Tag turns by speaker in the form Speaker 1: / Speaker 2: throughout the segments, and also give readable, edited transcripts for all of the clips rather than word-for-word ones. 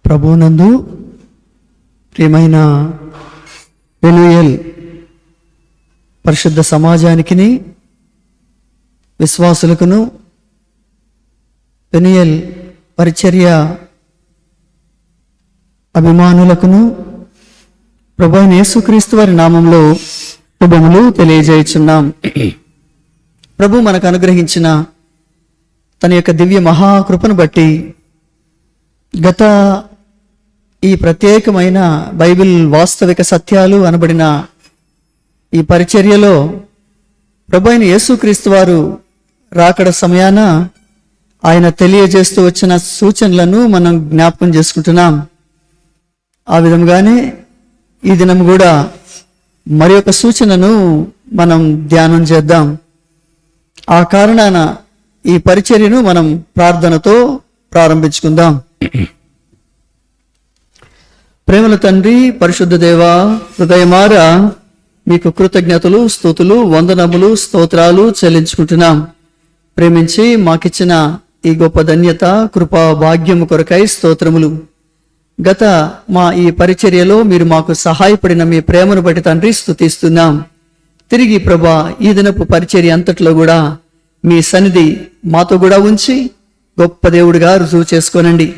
Speaker 1: ప్రభువునందు ప్రియమైన పెనుయల్ పరిశుద్ధ సమాజానికిని విశ్వాసులకును పెనుయల్ పరిచర్య అభిమానులకును ప్రభువైన యేసుక్రీస్తు వారి నామంలో శుభములు తెలియజేయుచున్నాం. ప్రభు మనకు అనుగ్రహించిన తన యొక్క దివ్య మహాకృపను బట్టి గత ఈ ప్రత్యేకమైన బైబిల్ వాస్తవిక సత్యాలు అనబడిన ఈ పరిచర్యలో ప్రభువైన యేసుక్రీస్తు వారు రాకడ సమయాన ఆయన తెలియజేస్తూ వచ్చిన సూచనలను మనం జ్ఞాపకం చేసుకుంటున్నాం. ఆ విధంగానే ఈ దినం కూడా మరి ఒక సూచనను మనం ధ్యానం చేద్దాం. ఆ కారణాన ఈ పరిచర్యను మనం ప్రార్థనతో ప్రారంభించుకుందాం. ప్రేమల తండ్రి, పరిశుద్ధ దేవా, హృదయమారా మీకు కృతజ్ఞతలు, స్తుతులు, వందనములు, స్తోత్రాలు చెల్లించుకుంటున్నాం. ప్రేమించి మాకిచ్చిన ఈ గొప్ప ధన్యత, కృపా భాగ్యము కొరకై స్తోత్రములు. గత మా ఈ పరిచర్యలో మీరు మాకు సహాయపడిన మీ ప్రేమను బట్టి తండ్రి స్తుతిస్తున్నాం. తిరిగి ప్రభా ఈ దినపు పరిచర్య అంతట్లో కూడా మీ సన్నిధి మాతో కూడా ఉంచి గొప్ప దేవుడిగా రుజువు చేసుకోనండి.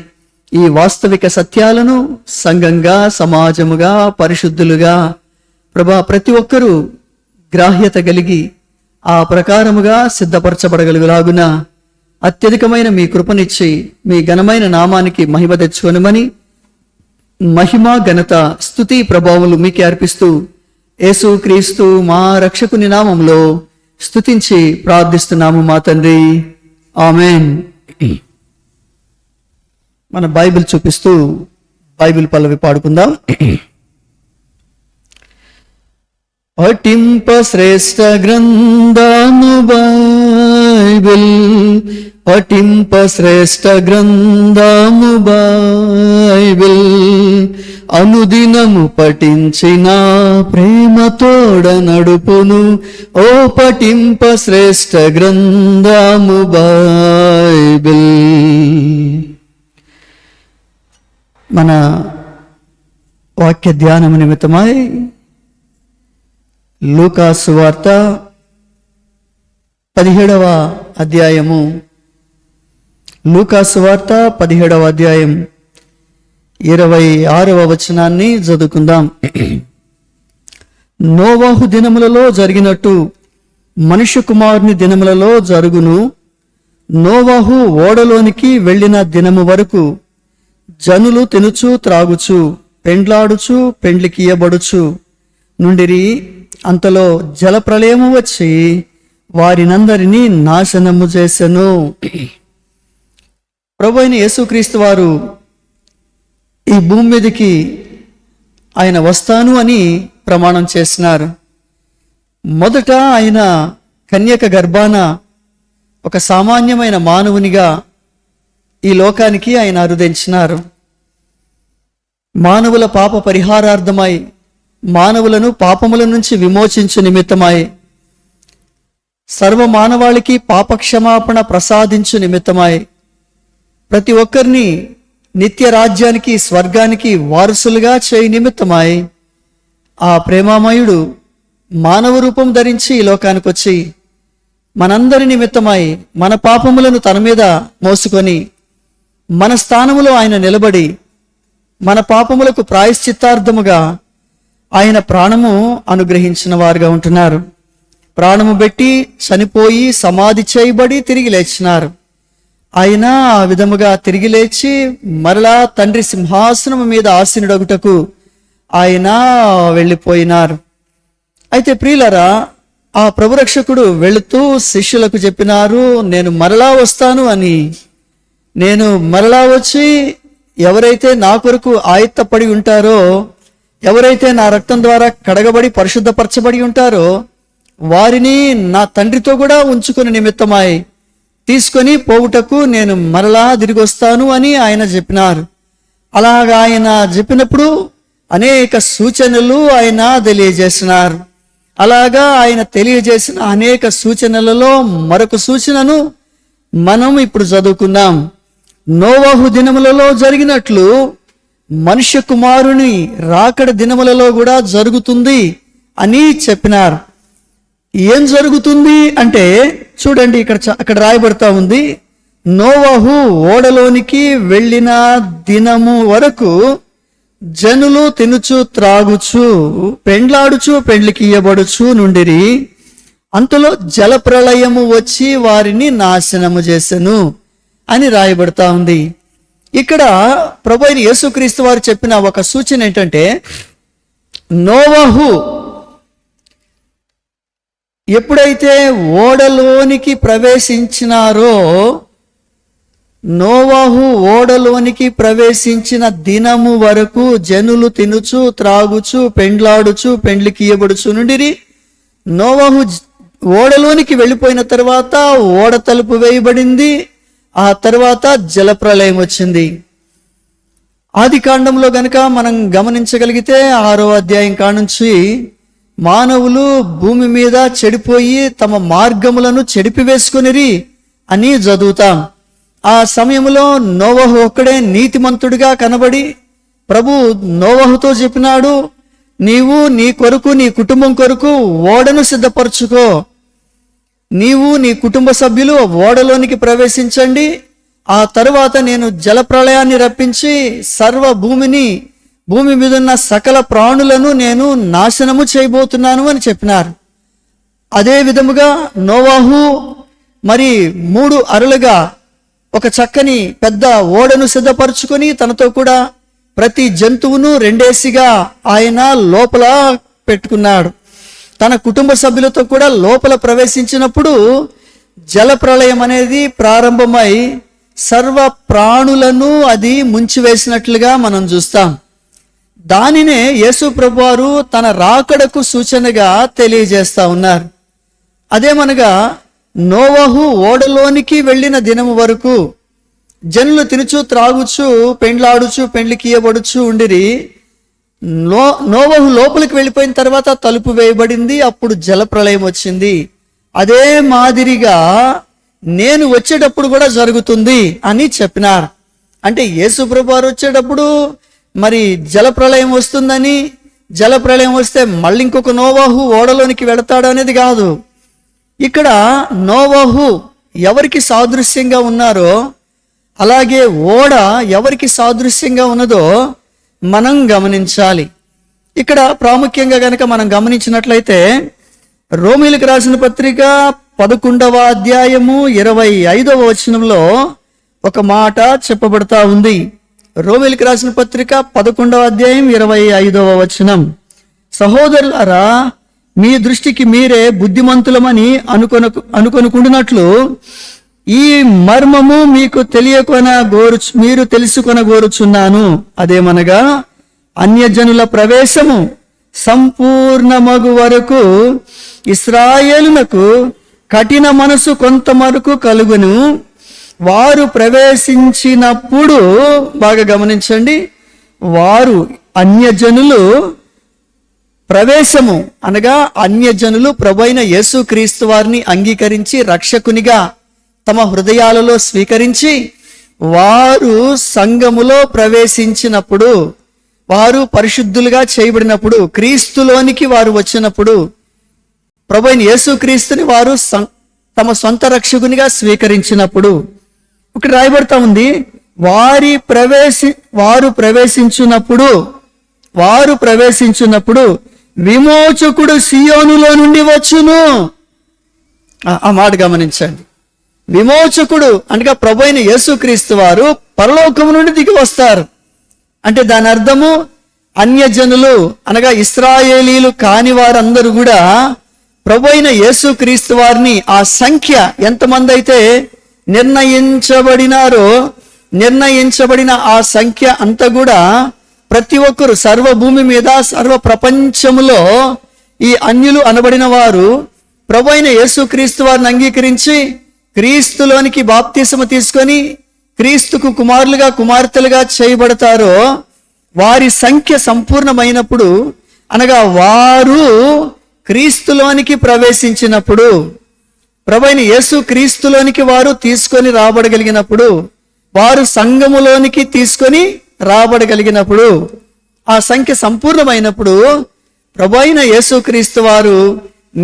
Speaker 1: ఈ వాస్తవిక సత్యాలను సంఘంగా, సమాజముగా, పరిశుద్ధులుగా ప్రభా ప్రతి ఒక్కరూ గ్రాహ్యత కలిగి ఆ ప్రకారముగా సిద్ధపరచబడగలుగులాగున అత్యధికమైన మీ కృపనిచ్చి మీ ఘనమైన నామానికి మహిమ తెచ్చుకొనమని మహిమ, ఘనత, స్తుతి, ప్రభావములు మీకే అర్పిస్తూ యేసు క్రీస్తు మా రక్షకుని నామంలో స్తుతించి ప్రార్థిస్తున్నాము మా తండ్రి, ఆమేన్. మన బైబిల్ చూపిస్తూ బైబిల్ పల్లవి పాడుకుందాం. పఠింప శ్రేష్ఠ గ్రంథము బైబిల్, పఠింప శ్రేష్ఠ గ్రంథము బైబిల్, అనుదినము పఠించిన ప్రేమతోడ నడుపును ఓ పఠింప శ్రేష్ఠ గ్రంథము బైబిల్. మన వాక్య ధ్యానము నిమిత్తమై లూకా సువార్త 17వ అధ్యాయము, లూకా సువార్త 17వ అధ్యాయం 26వ వచనాన్ని చదువుకుందాం. నోవాహు దినములలో జరిగినట్టు మనుష్య కుమారుని దినములలో జరుగును. నోవాహు ఓడలోనికి వెళ్ళిన దినము వరకు జనులు తినుచు త్రాగుచు పెండ్లాడుచు పెండ్లికియబడుచు నుండిరి. అంతలో జలప్రళయము వచ్చి వారినందరినీ నాశనము చేసెను. ప్రభువైన యేసుక్రీస్తు వారు ఈ భూమి మీదకి ఆయన వస్తాను అని ప్రమాణం చేసినారు. మొదట ఆయన కన్యక గర్భాన ఒక సామాన్యమైన మానవునిగా ఈ లోకానికి ఆయన అరుదించినారు. మానవుల పాప పరిహారార్థమై, మానవులను పాపముల నుంచి విమోచించు నిమిత్తమై, సర్వ మానవాళికి పాపక్షమాపణ ప్రసాదించు నిమిత్తమై, ప్రతి ఒక్కరిని నిత్య రాజ్యానికి, స్వర్గానికి వారసులుగా చేయి నిమిత్తమై ఆ ప్రేమామయుడు మానవ రూపం ధరించి ఈ లోకానికి వచ్చి మనందరి నిమిత్తమై మన పాపములను తన మీద మోసుకొని మన స్థానములో ఆయన నిలబడి మన పాపములకు ప్రాయశ్చిత్తార్థముగా ఆయన ప్రాణము అనుగ్రహించిన వారుగా ఉంటున్నారు. ప్రాణము పెట్టి చనిపోయి సమాధి చేయబడి తిరిగి లేచినారు. ఆయన ఆ విధముగా తిరిగి లేచి మరలా తండ్రి సింహాసనము మీద ఆసీనుడగుటకు ఆయన వెళ్ళిపోయినారు. అయితే ప్రియులరా, ఆ ప్రభురక్షకుడు వెళుతూ శిష్యులకు చెప్పినారు, నేను మరలా వస్తాను అని. నేను మరలా వచ్చి ఎవరైతే నా కొరకు ఆయత్తపడి ఉంటారో, ఎవరైతే నా రక్తం ద్వారా కడగబడి పరిశుద్ధపరచబడి ఉంటారో వారిని నా తండ్రితో కూడా ఉంచుకుని నిమిత్తమై తీసుకొని పోవుటకు నేను మరలా తిరిగి వస్తాను అని ఆయన చెప్పినారు. అలాగా ఆయన చెప్పినప్పుడు అనేక సూచనలు ఆయన తెలియజేసినారు. అలాగా ఆయన తెలియజేసిన అనేక సూచనలలో మరొక సూచనను మనం ఇప్పుడు చదువుకుందాం. నోవాహు దినములలో జరిగినట్లు మనుష్య కుమారుని రాకడ దినములలో కూడా జరుగుతుంది అని చెప్పినారు. ఏం జరుగుతుంది అంటే చూడండి, అక్కడ రాయబడతా ఉంది, నోవహు ఓడలోనికి వెళ్ళిన దినము వరకు జనులు తినుచు త్రాగుచు పెండ్లాడుచు పెండ్లికి ఇయ్యబడుచు నుండిరి. అంతలో జలప్రళయము వచ్చి వారిని నాశనము చేసెను అని రాయబడతా ఉంది. ఇక్కడ ప్రభువైన యేసుక్రీస్తు వారు చెప్పిన ఒక సూచన ఏంటంటే, నోవహు ఎప్పుడైతే ఓడలోనికి ప్రవేశించినారో, నోవహు ఓడలోనికి ప్రవేశించిన దినము వరకు జనులు తినుచు త్రాగుచు పెండ్లాడుచు పెండ్లికి ఇయ్యబడుచు నుండిరి. నోవహు ఓడలోనికి వెళ్ళిపోయిన తర్వాత ఓడ తలుపు వేయబడింది. ఆ తర్వాత జలప్రళయం వచ్చింది. ఆది కాండంలో గనుక మనం గమనించగలిగితే 6వ అధ్యాయం కానుంచి మానవులు భూమి మీద చెడిపోయి తమ మార్గములను చెడిపివేసుకునిరి అని చదువుతాం. ఆ సమయంలో నోవహు ఒక్కడే నీతిమంతుడిగా కనబడి ప్రభు నోవహుతో చెప్పినాడు, నీవు నీ కొరకు నీ కుటుంబం కొరకు ఓడను సిద్ధపరచుకో, నీవు నీ కుటుంబ సభ్యులు ఓడలోనికి ప్రవేశించండి, ఆ తరువాత నేను జలప్రళయాన్ని రప్పించి భూమి మీద ఉన్న సకల ప్రాణులను నేను నాశనము చేయబోతున్నాను అని చెప్పినారు. అదే విధముగా నోవహు మరి 3 అరలుగా ఒక చక్కని పెద్ద ఓడను సిద్ధపరచుకొని తనతో కూడా ప్రతి జంతువును 2 ఆయన లోపల పెట్టుకున్నాడు. తన కుటుంబ సభ్యులతో కూడా లోపల ప్రవేశించినప్పుడు జలప్రళయం అనేది ప్రారంభమై సర్వ ప్రాణులను అది ముంచివేసినట్లుగా మనం చూస్తాం. దానినే యేసు ప్రభువారు తన రాకడకు సూచనగా తెలియజేస్తా ఉన్నారు. అదేమనగా నోవహు ఓడలోనికి వెళ్ళిన దినము వరకు జనులు తినుచు త్రాగుచు పెండ్లాడుచు పెండ్లికి ఇయ్యబడుచు ఉండిరి. నోవహు లోపలికి వెళ్ళిపోయిన తర్వాత తలుపు వేయబడింది. అప్పుడు జలప్రళయం వచ్చింది. అదే మాదిరిగా నేను వచ్చేటప్పుడు కూడా జరుగుతుంది అని చెప్పినారు. అంటే యేసు ప్రభువారు వచ్చేటప్పుడు మరి జలప్రళయం వస్తుందని, జలప్రళయం వస్తే మళ్ళీ ఇంకొక నోవహు ఓడలోనికి వెళతాడు అనేది కాదు. ఇక్కడ నోవహు ఎవరికి సాదృశ్యంగా ఉన్నారో, అలాగే ఓడ ఎవరికి సాదృశ్యంగా ఉన్నదో మనం గమనించాలి. ఇక్కడ ప్రాముఖ్యంగా గనక మనం గమనించినట్లయితే రోమీలకు రాసిన పత్రిక 11వ అధ్యాయము 25వ వచనంలో ఒక మాట చెప్పబడతా ఉంది. రోమీలకు రాసిన పత్రిక 11వ అధ్యాయం 25వ వచనం, సహోదరులారా, మీ దృష్టికి మీరే బుద్ధిమంతులమని అనుకొనుకుంటున్నట్లు ఈ మర్మము మీకు మీరు తెలుసుకొనగోరుచున్నాను. అదేమనగా అన్యజనుల ప్రవేశము సంపూర్ణమగు వరకు ఇశ్రాయేలునకు కఠిన మనసు కొంతవరకు కలుగును. వారు ప్రవేశించినప్పుడు, బాగా గమనించండి, వారు అన్యజనులు ప్రవేశము అనగా అన్యజనులు ప్రభువైన యేసుక్రీస్తు వారిని అంగీకరించి రక్షకునిగా తమ హృదయాలలో స్వీకరించి వారు సంఘములో ప్రవేశించినప్పుడు, వారు పరిశుద్ధులుగా చేయబడినప్పుడు, క్రీస్తులోనికి వారు వచ్చినప్పుడు, ప్రభువైన యేసుక్రీస్తుని వారు తమ సొంత రక్షకునిగా స్వీకరించినప్పుడు, ఇక్కడ రాయబడతా ఉంది, వారు ప్రవేశించినప్పుడు విమోచకుడు సియోనులో నుండి వచ్చును. ఆ మాట గమనించండి. విమోచకుడు అనగా ప్రభువైన యేసుక్రీస్తు వారు పరలోకము నుండి దిగి వస్తారు. అంటే దాని అర్థము అన్యజనులు అనగా ఇశ్రాయేలీలు కాని వారందరూ కూడా ప్రభువైన యేసుక్రీస్తు వారిని, ఆ సంఖ్య ఎంతమంది అయితే నిర్ణయించబడిన ఆ సంఖ్య అంతా కూడా ప్రతి ఒక్కరు సర్వభూమి మీద సర్వ ప్రపంచములో ఈ అన్యులు అనబడిన వారు ప్రభువైన యేసుక్రీస్తు వారిని అంగీకరించి క్రీస్తులోనికి బాప్తిసము తీసుకొని క్రీస్తుకు కుమారులుగా కుమార్తెలుగా చేయబడతారో వారి సంఖ్య సంపూర్ణమైనప్పుడు, అనగా వారు క్రీస్తులోనికి ప్రవేశించినప్పుడు, ప్రభువైన యేసు క్రీస్తులోనికి వారు తీసుకొని రాబడగలిగినప్పుడు, వారు సంఘములోనికి తీసుకొని రాబడగలిగినప్పుడు, ఆ సంఖ్య సంపూర్ణమైనప్పుడు ప్రభు అయిన యేసుక్రీస్తు వారు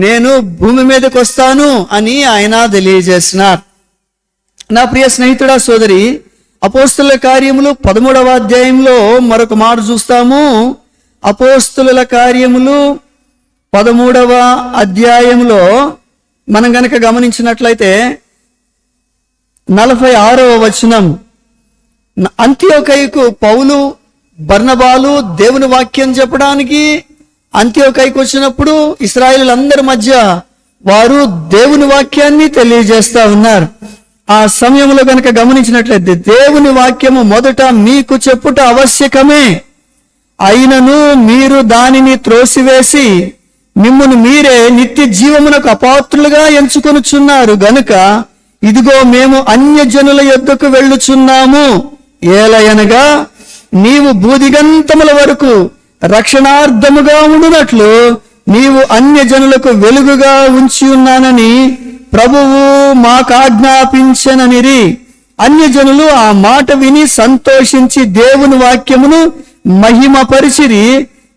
Speaker 1: నేను భూమి మీదకి వస్తాను అని ఆయన తెలియజేసినారు. నా ప్రియ స్నేహితుడా, సోదరి, అపోస్తుల కార్యములు 13వ అధ్యాయంలో మరొక మాట చూస్తాము. అపోస్తుల కార్యములు 13వ అధ్యాయంలో మనం గనక గమనించినట్లయితే 46వ వచనం, అంత్యోకయకు పౌలు బర్నబాలు దేవుని వాక్యం చెప్పడానికి అంత్యోకయకు వచ్చినప్పుడు ఇశ్రాయేలులందరి మధ్య వారు దేవుని వాక్యాన్ని తెలియజేస్తా ఉన్నారు. ఆ సమయంలో గనక గమనించినట్లయితే దేవుని వాక్యము మొదట మీకు చెప్పుట ఆవశ్యకమే, అయినను మీరు దానిని త్రోసివేసి మిమ్మును మీరే నిత్య జీవమునకు అపాత్రులుగా ఎంచుకొనుచున్నారు గనుక ఇదిగో మేము అన్యజనుల యొద్దకు వెళ్ళుచున్నాము. ఏలయనగా నీవు బూదిగంతముల వరకు రక్షణార్థముగా ఉండునట్లు నీవు అన్యజనులకు వెలుగుగా ఉంచి ఉన్నానని ప్రభువు మాకు ఆజ్ఞాపించననిరి. అన్యజనులు ఆ మాట విని సంతోషించి దేవుని వాక్యమును మహిమపరిచిరి.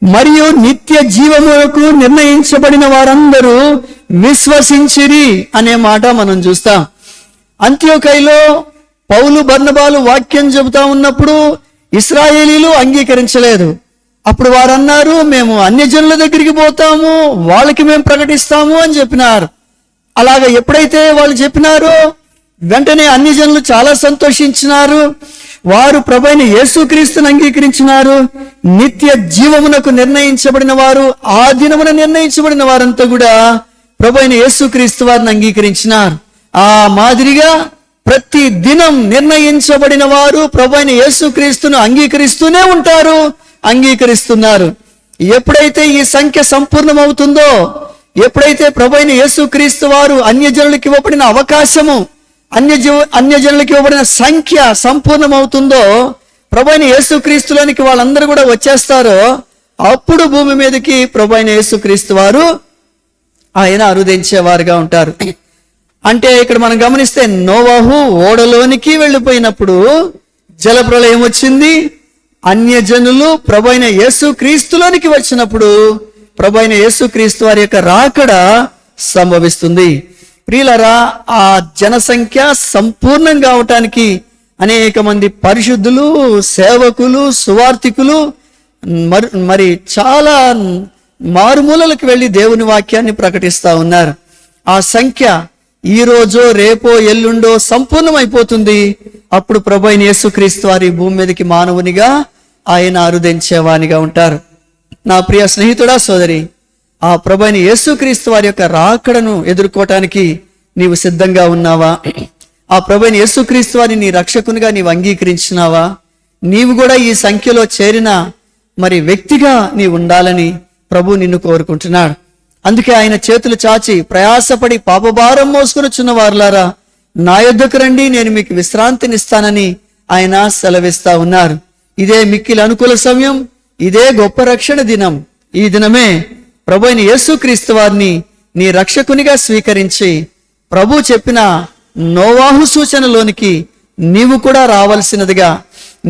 Speaker 1: మరియు నిత్య జీవములకు నిర్ణయించబడిన వారందరూ విశ్వసించిరి అనే మాట మనం చూస్తాం. అంత్యోకయలో పౌలు బర్నబాలు వాక్యం చెబుతా ఉన్నప్పుడు ఇశ్రాయేలీలు అంగీకరించలేదు. అప్పుడు వారు అన్నారు, మేము అన్యజనుల దగ్గరికి పోతాము, వాళ్ళకి మేము ప్రకటిస్తాము అని చెప్పినారు. అలాగ ఎప్పుడైతే వాళ్ళు చెప్పినారో వెంటనే అన్యజనులు చాలా సంతోషించినారు. వారు ప్రభువైన యేసుక్రీస్తును అంగీకరించినారు. నిత్య జీవమునకు నిర్ణయించబడిన వారు, ఆ దినమున నిర్ణయించబడిన వారంతా కూడా ప్రభువైన యేసుక్రీస్తు వారిని అంగీకరించినారు. ఆ మాదిరిగా ప్రతి దినం నిర్ణయించబడిన వారు ప్రభువైన యేసుక్రీస్తును అంగీకరిస్తూనే ఉంటారు, అంగీకరిస్తున్నారు. ఎప్పుడైతే ఈ సంఖ్య సంపూర్ణమవుతుందో, ఎప్పుడైతే ప్రభువైన యేసుక్రీస్తు వారు అన్యజనులకు ఇవ్వబడిన అవకాశము, అన్యజనులకు ఇవ్వబడిన సంఖ్య సంపూర్ణమవుతుందో, ప్రభువైన యేసుక్రీస్తులోనికి వాళ్ళందరూ కూడా వచ్చేస్తారో, అప్పుడు భూమి మీదకి ప్రభువైన యేసుక్రీస్తు వారు ఆయన అరుదించేవారుగా ఉంటారు. అంటే ఇక్కడ మనం గమనిస్తే నోవహు ఓడలోనికి వెళ్ళిపోయినప్పుడు జలప్రళయం వచ్చింది. అన్యజనులు ప్రభువైన యేసుక్రీస్తులోనికి వచ్చినప్పుడు ప్రభువైన యేసుక్రీస్తు వారి యొక్క రాకడ సంభవిస్తుంది. ప్రియులరా, ఆ జనసంఖ్య సంపూర్ణం కావటానికి అనేక మంది పరిశుద్ధులు, సేవకులు, సువార్థికులు మరి చాలా మారుమూలలకు వెళ్ళి దేవుని వాక్యాన్ని ప్రకటిస్తా ఉన్నారు. ఆ సంఖ్య ఈ రోజో రేపో ఎల్లుండో సంపూర్ణమైపోతుంది. అప్పుడు ప్రభువైన యేసుక్రీస్తు వారి భూమి మీదకి మానవునిగా ఆయన అరుదించేవానిగా ఉంటారు. నా ప్రియ స్నేహితుడా, సోదరి, ఆ ప్రభువైన యేసుక్రీస్తు వారి యొక్క రాకడను ఎదుర్కోవటానికి నీవు సిద్ధంగా ఉన్నావా? ఆ ప్రభువైన యేసుక్రీస్తు వారిని నీ రక్షకునిగా నీవు అంగీకరించినావా? నీవు కూడా ఈ సంఖ్యలో చేరిన మరి వ్యక్తిగా నీవు ఉండాలని ప్రభు నిన్ను కోరుకుంటున్నాడు. అందుకే ఆయన చేతులు చాచి ప్రయాసపడి పాపభారం మోసుకొనుచున్న వారులారా నా యొద్దకు రండి, నేను మీకు విశ్రాంతినిస్తానని ఆయన సెలవిస్తా ఉన్నారు. ఇదే మిక్కిలి అనుకూల సమయం, ఇదే గొప్ప రక్షణ దినం. ఈ దినమే ప్రభువైన యేసుక్రీస్తు వారిని నీ రక్షకునిగా స్వీకరించి ప్రభు చెప్పిన నోవాహు సూచనలోనికి నీవు కూడా రావాల్సినదిగా,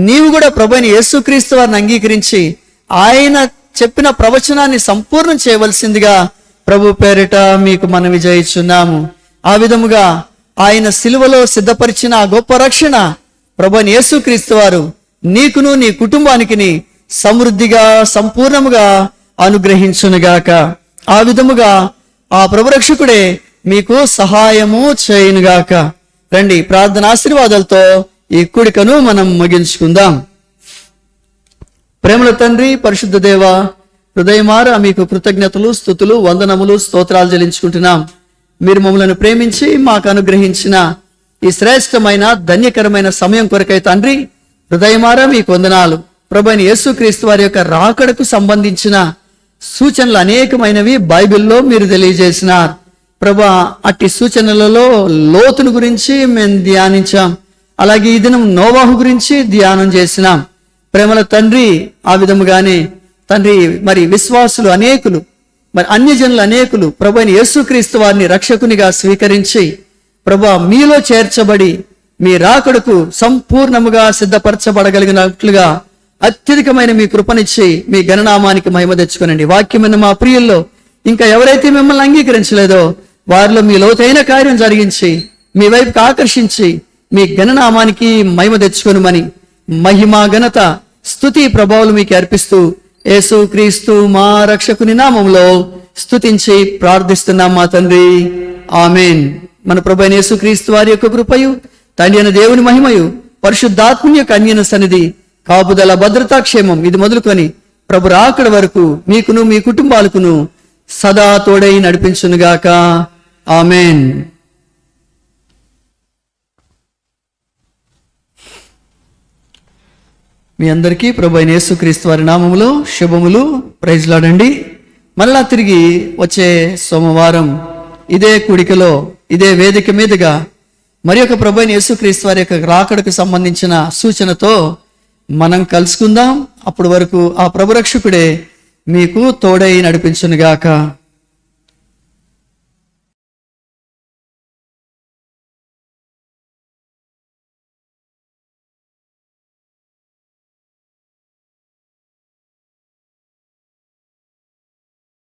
Speaker 1: నీవు కూడా ప్రభువైన యేసుక్రీస్తు వారిని అంగీకరించి ఆయన చెప్పిన ప్రవచనాన్ని సంపూర్ణం చేయవలసిందిగా ప్రభు పేరిట మీకు మనవి చేయుచున్నాము. ఆ విధముగా ఆయన సిలువలో సిద్ధపరిచిన ఆ గొప్ప రక్షణ ప్రభువైన యేసుక్రీస్తు వారు నీకును నీ కుటుంబానికి సమృద్ధిగా సంపూర్ణముగా అనుగ్రహించునుగాక. ఆ విధముగా ఆ ప్రభురక్షకుడే మీకు సహాయము చేయునుగాక. రండి, ప్రార్థన ఆశీర్వాదాలతో ఈ కూడికను మనం ముగించుకుందాం. ప్రేమల తండ్రి, పరిశుద్ధ దేవ, హృదయమార మీకు కృతజ్ఞతలు, స్తుతులు, వందనములు, స్తోత్రాలు చెల్లించుకుంటున్నాం. మీరు మమ్మల్ని ప్రేమించి మాకు అనుగ్రహించిన ఈ శ్రేష్టమైన ధన్యకరమైన సమయం కొరకై తండ్రి హృదయమారా మీకు వందనాలు. ప్రభువైన యేసుక్రీస్తు వారి యొక్క రాకడకు సంబంధించిన సూచనలు అనేకమైనవి బైబిల్లో మీరు తెలియజేసినారు. ప్రభా, అట్టి సూచనలలో లోతును గురించి మేము ధ్యానించాం. అలాగే ఈ దినం నోవాహు గురించి ధ్యానం చేసినాం. ప్రేమల తండ్రి, ఆ విధముగానే తండ్రి మరి విశ్వాసులు అనేకులు, మరి అన్యజనులు అనేకులు ప్రభువైన యేసుక్రీస్తు వారిని రక్షకునిగా స్వీకరించి ప్రభా మీలో చేర్చబడి మీ రాకడకు సంపూర్ణముగా సిద్ధపరచబడగలిగినట్లుగా అత్యధికమైన మీ కృపనిచ్చి మీ గణనామానికి మహిమ తెచ్చుకోనండి. వాక్యమైన మా ప్రియుల్లో ఇంకా ఎవరైతే మిమ్మల్ని అంగీకరించలేదో వారిలో మీ లోతైన కార్యం జరిగించి మీ వైపుకి ఆకర్షించి మీ గణనామానికి మహిమ తెచ్చుకొనుమని మహిమ ఘనత స్తుతి ప్రభావాలు మీకు అర్పిస్తూ యేసు క్రీస్తు మా రక్షకుని నామంలో స్తుతించి ప్రార్థిస్తున్నాం మా తండ్రి, ఆమేన్. మన ప్రభు అయిన యేసు క్రీస్తు వారి యొక్క కృపయు, తండ్రి అయిన దేవుని మహిమయు, పరిశుద్ధాత్మ యొక్క అన్యోన్య సన్నిధి, కాపుదల, భద్రతా, క్షేమం ఇది మొదలుకొని ప్రభు రాకడ వరకు మీకును మీ కుటుంబాలకును సదా తోడై నడిపించునుగాక. ఆమేన్. మీ అందరికీ ప్రభు అయిన యేసుక్రీస్తు వారి నామములో శుభములు. Praise Lord. మళ్ళా తిరిగి వచ్చే సోమవారం ఇదే కూడికలో ఇదే వేదిక మీదుగా మరి ఒక ప్రభు అయిన యేసుక్రీస్తు వారి యొక్క రాకడకు సంబంధించిన సూచనతో మనం కలుసుకుందాం. అప్పటి వరకు ఆ ప్రభు రక్షకుడే మీకు తోడై నడిపించునుగాక.